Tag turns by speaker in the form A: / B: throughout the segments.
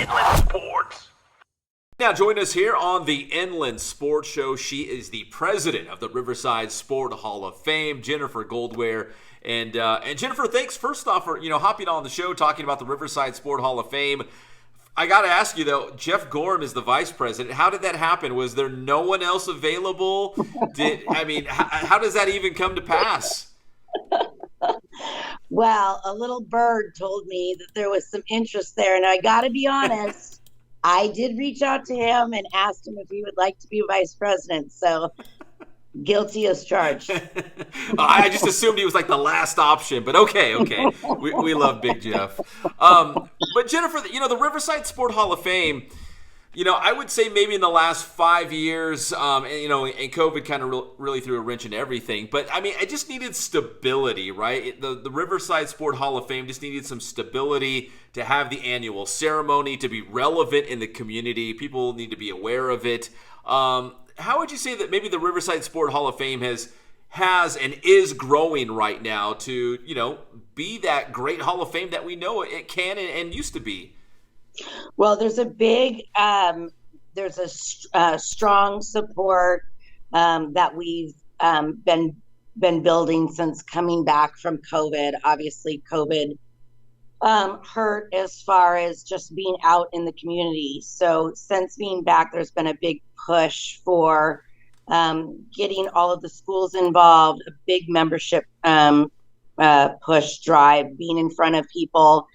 A: Inland Sports.
B: Now, join us here on the Inland Sports Show. She is the president of the Riverside Sport Hall of Fame, Jennifer Goldware. And Jennifer, thanks first off for hopping on the show, talking about the Riverside Sport Hall of Fame. I got to ask you though, Jeff Gorham is the vice president. How did that happen? Was there no one else available? How does that even come to pass?
C: Well, a little bird told me that there was some interest there, and I got to be honest, I did reach out to him and asked him if he would like to be vice president. So guilty as charged.
B: I just assumed he was like the last option, but okay. We love Big Jeff. But Jennifer, the Riverside Sport Hall of Fame, I would say maybe in the last 5 years, and COVID kind of really threw a wrench into everything. But I just needed stability, right? The Riverside Sport Hall of Fame just needed some stability to have the annual ceremony, to be relevant in the community. People need to be aware of it. How would you say that maybe the Riverside Sport Hall of Fame has and is growing right now to, be that great Hall of Fame that we know it can and used to be?
C: Well, there's a strong support that we've been building since coming back from COVID. Obviously, COVID hurt as far as just being out in the community. So since being back, there's been a big push for getting all of the schools involved, a big membership push drive, being in front of people.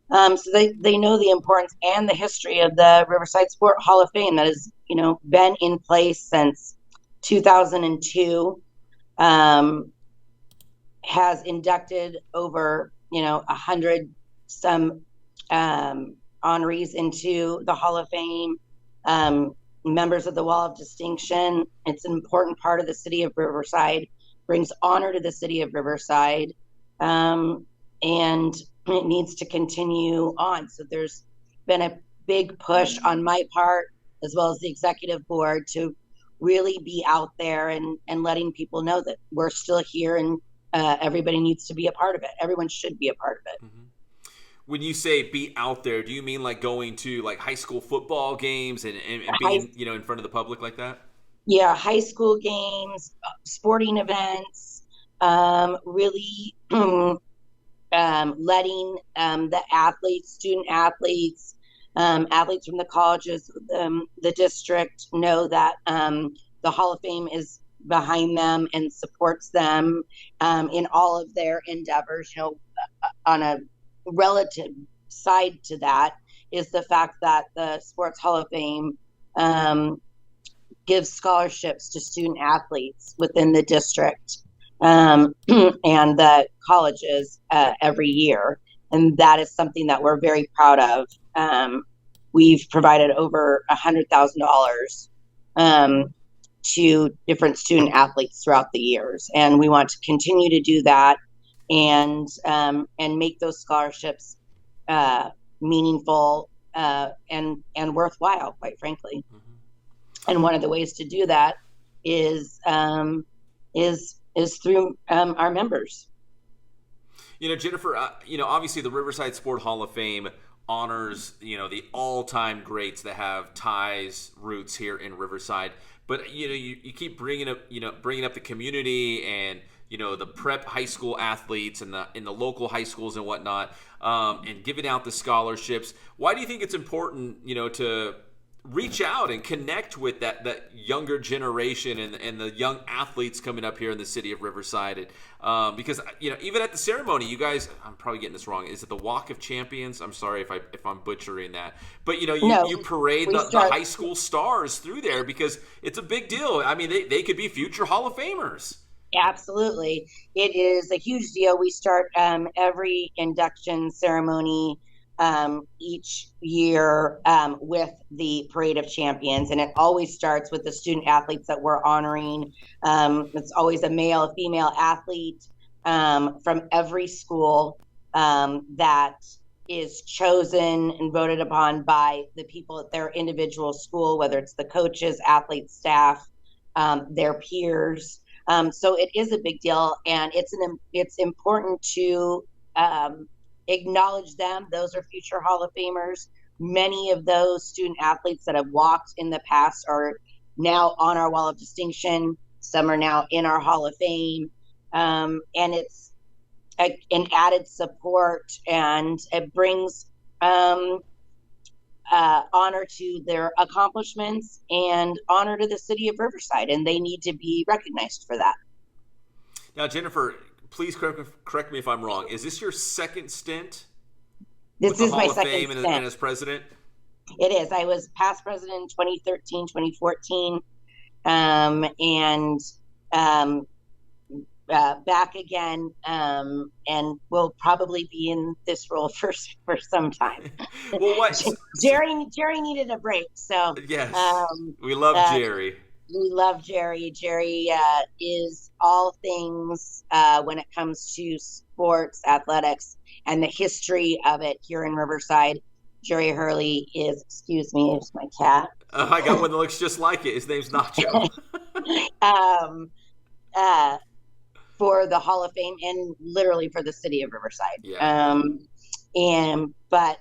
C: So they know the importance and the history of the Riverside Sport Hall of Fame that has, been in place since 2002, has inducted over, 100 some honorees into the Hall of Fame, members of the Wall of Distinction. It's an important part of the city of Riverside, brings honor to the city of Riverside, and it needs to continue on. So there's been a big push on my part, as well as the executive board, to really be out there and letting people know that we're still here, and everybody needs to be a part of it. Everyone should be a part of it.
B: Mm-hmm. When you say be out there, do you mean like going to like high school football games and being, in front of the public like that?
C: Yeah, high school games, sporting events, really letting the athletes, student athletes, athletes from the colleges, the district know that the Hall of Fame is behind them and supports them in all of their endeavors. On a relative side to that is the fact that the Sports Hall of Fame gives scholarships to student athletes within the district and the colleges every year. And that is something that we're very proud of. We've provided over $100,000 to different student athletes throughout the years. And we want to continue to do that and make those scholarships meaningful and worthwhile, quite frankly. Mm-hmm. And one of the ways to do that is through our members.
B: Jennifer, obviously the Riverside Sport Hall of Fame honors, the all-time greats that have ties, roots here in Riverside. But, you keep bringing up the community and, the prep high school athletes and the local high schools and whatnot, and giving out the scholarships. Why do you think it's important, to reach out and connect with that younger generation and the young athletes coming up here in the city of Riverside? Because even at the ceremony, you guys, I'm probably getting this wrong, is it the Walk of Champions? I'm sorry if I'm butchering that, but you parade the high school stars through there because it's a big deal. I mean, they could be future Hall of Famers.
C: Absolutely, it is a huge deal. We start every induction ceremony each year with the Parade of Champions, and it always starts with the student athletes that we're honoring. It's always a male, a female athlete from every school that is chosen and voted upon by the people at their individual school, whether it's the coaches, athletes, staff, their peers. So it is a big deal, and it's important to acknowledge them. Those are future Hall of Famers. Many of those student athletes that have walked in the past are now on our wall of distinction. Some are now in our Hall of Fame. And it's an added support, and it brings honor to their accomplishments and honor to the city of Riverside, and they need to be recognized for that.
B: Now, Jennifer, please correct me if I'm wrong. Is this your second stint with
C: This
B: the
C: is my
B: Hall of
C: second
B: Fame and
C: stint.
B: as president?
C: It is. I was past president in 2013, 2014, and um, back again, and will probably be in this role for some time.
B: Well, what?
C: Jerry needed a break, so
B: Yes,
C: um,
B: we love
C: uh,
B: Jerry.
C: we love Jerry. Jerry is all things when it comes to sports, athletics, and the history of it here in Riverside. Jerry Hurley is, excuse me, there's my cat.
B: I got one that looks just like it. His name's Nacho.
C: um, uh, for the Hall of Fame and literally for the city of Riverside.
B: Yeah.
C: But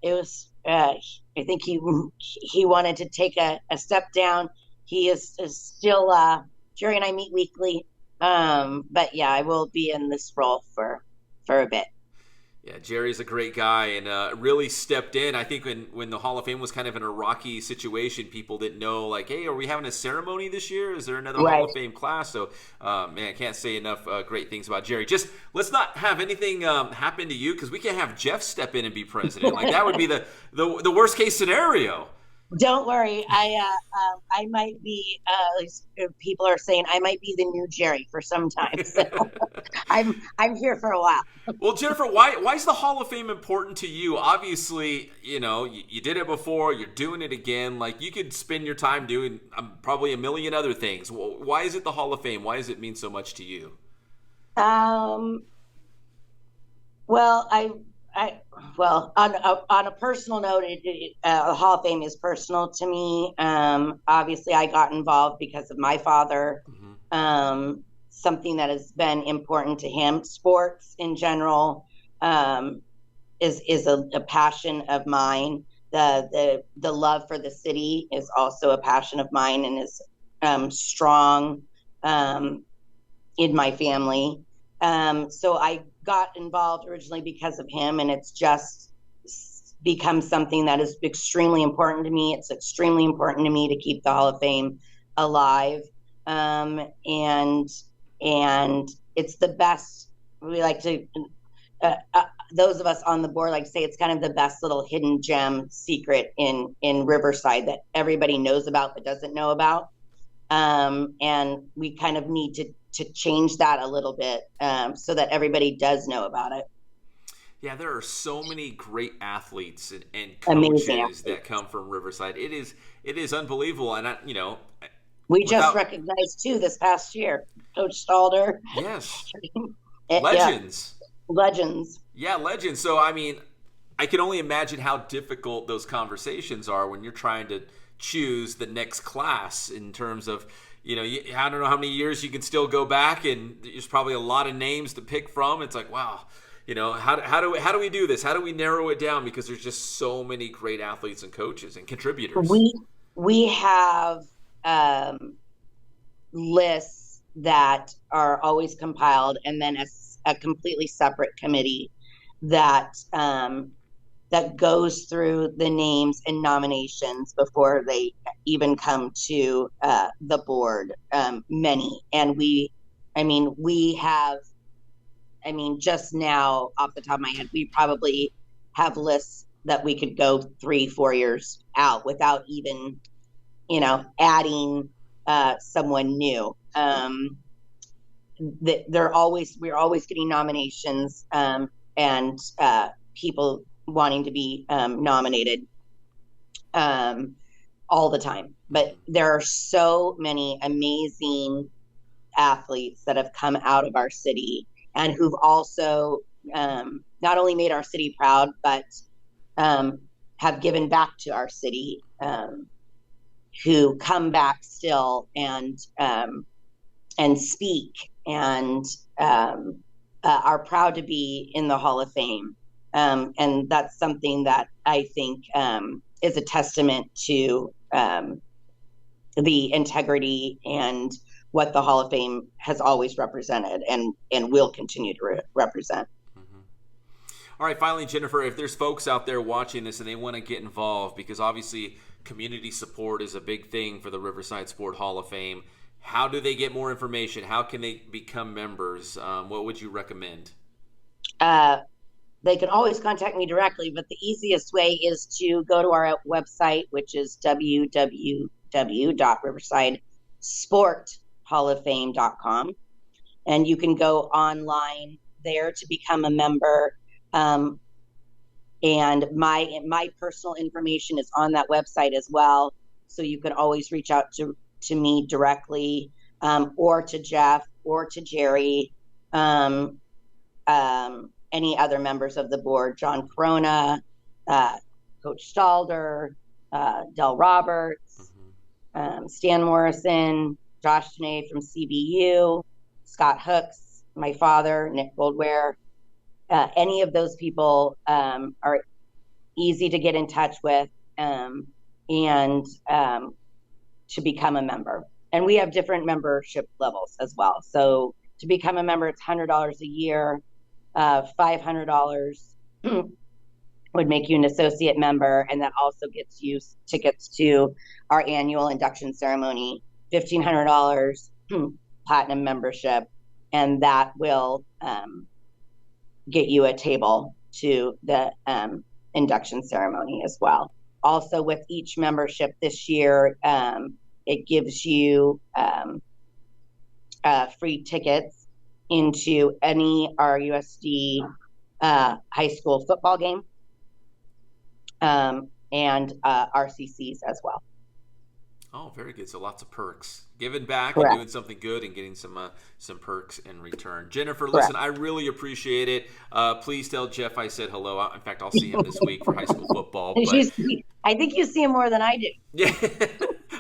C: it was I think he wanted to take a step down. He is still Jerry and I meet weekly. But yeah, I will be in this role for a bit.
B: Yeah, Jerry's a great guy and really stepped in. I think when the Hall of Fame was kind of in a rocky situation, people didn't know, like, hey, are we having a ceremony this year? Is there another
C: Right.
B: Hall of Fame class? So, man, I can't say enough great things about Jerry. Just let's not have anything happen to you, because we can't have Jeff step in and be president. Like, that would be the worst case scenario.
C: Don't worry. I might be. People are saying I might be the new Jerry for some time. So I'm here for a while.
B: Well, Jennifer, why is the Hall of Fame important to you? Obviously, you did it before. You're doing it again. Like, you could spend your time doing probably a million other things. Why is it the Hall of Fame? Why does it mean so much to you?
C: Well, on a personal note, the Hall of Fame is personal to me. Obviously, I got involved because of my father. Something that has been important to him. Sports in general is a passion of mine. The love for the city is also a passion of mine, and is strong in my family. So I got involved originally because of him, and it's just become something that is extremely important to me. It's extremely important to me to keep the Hall of Fame alive. And it's the best. We like to, those of us on the board like to say it's kind of the best little hidden gem secret in Riverside that everybody knows about but doesn't know about. And we kind of need to change that a little bit so that everybody does know about it.
B: Yeah, there are so many great athletes and
C: Amazing
B: coaches
C: athletes
B: that come from Riverside. It is unbelievable, and
C: we just recognized too this past year, Coach Stalder.
B: Yes,
C: Yeah,
B: legends.
C: legends.
B: Yeah, legends. So I mean, I can only imagine how difficult those conversations are when you're trying to choose the next class in terms of, I don't know how many years you can still go back, and there's probably a lot of names to pick from. It's like, wow, how do we do this? How do we narrow it down? Because there's just so many great athletes and coaches and contributors.
C: We have lists that are always compiled, and then a completely separate committee that that goes through the names and nominations before they even come to the board. Many, and we have. Just now off the top of my head, we probably have lists that we could go 3-4 years out without even, adding someone new. We're always getting nominations and people wanting to be nominated all the time. But there are so many amazing athletes that have come out of our city and who've also not only made our city proud, but have given back to our city, who come back still and speak and are proud to be in the Hall of Fame. And that's something that I think is a testament to the integrity and what the Hall of Fame has always represented and will continue to represent.
B: Mm-hmm. All right, finally, Jennifer, if there's folks out there watching this and they want to get involved, because obviously community support is a big thing for the Riverside Sport Hall of Fame, how do they get more information? How can they become members? What would you recommend?
C: They can always contact me directly, but the easiest way is to go to our website, which is www.riversidesporthalloffame.com. And you can go online there to become a member. And my personal information is on that website as well. So you can always reach out to me directly, or to Jeff or to Jerry. Any other members of the board, John Corona, Coach Stalder, Del Roberts, Stan Morrison, Josh Danae from CBU, Scott Hooks, my father, Nick Goldware. Any of those people are easy to get in touch with and to become a member. And we have different membership levels as well. So to become a member, it's $100 a year. $500 would make you an associate member, and that also gets you tickets to our annual induction ceremony. $1,500 platinum membership, and that will get you a table to the induction ceremony as well. Also, with each membership this year, it gives you free tickets into any RUSD high school football game, and RCCs as well.
B: Oh, very good. So lots of perks. Giving back
C: Correct.
B: and doing something good and getting some perks in return. Jennifer,
C: Correct.
B: listen, I really appreciate it. Please tell Jeff I said hello. In fact, I'll see him this week for high school football. But...
C: I think you see him more than I do.
B: Yeah.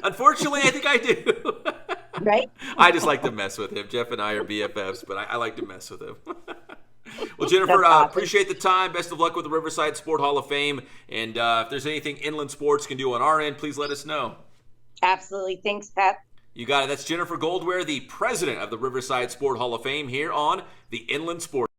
B: Unfortunately, I think I do.
C: Right?
B: I just like to mess with him. Jeff and I are BFFs, but I like to mess with him. Well, Jennifer, awesome. Appreciate the time. Best of luck with the Riverside Sport Hall of Fame. And if there's anything Inland Sports can do on our end, please let us know.
C: Absolutely. Thanks, Pat.
B: You got it. That's Jennifer Goldware, the president of the Riverside Sport Hall of Fame, here on the Inland Sports.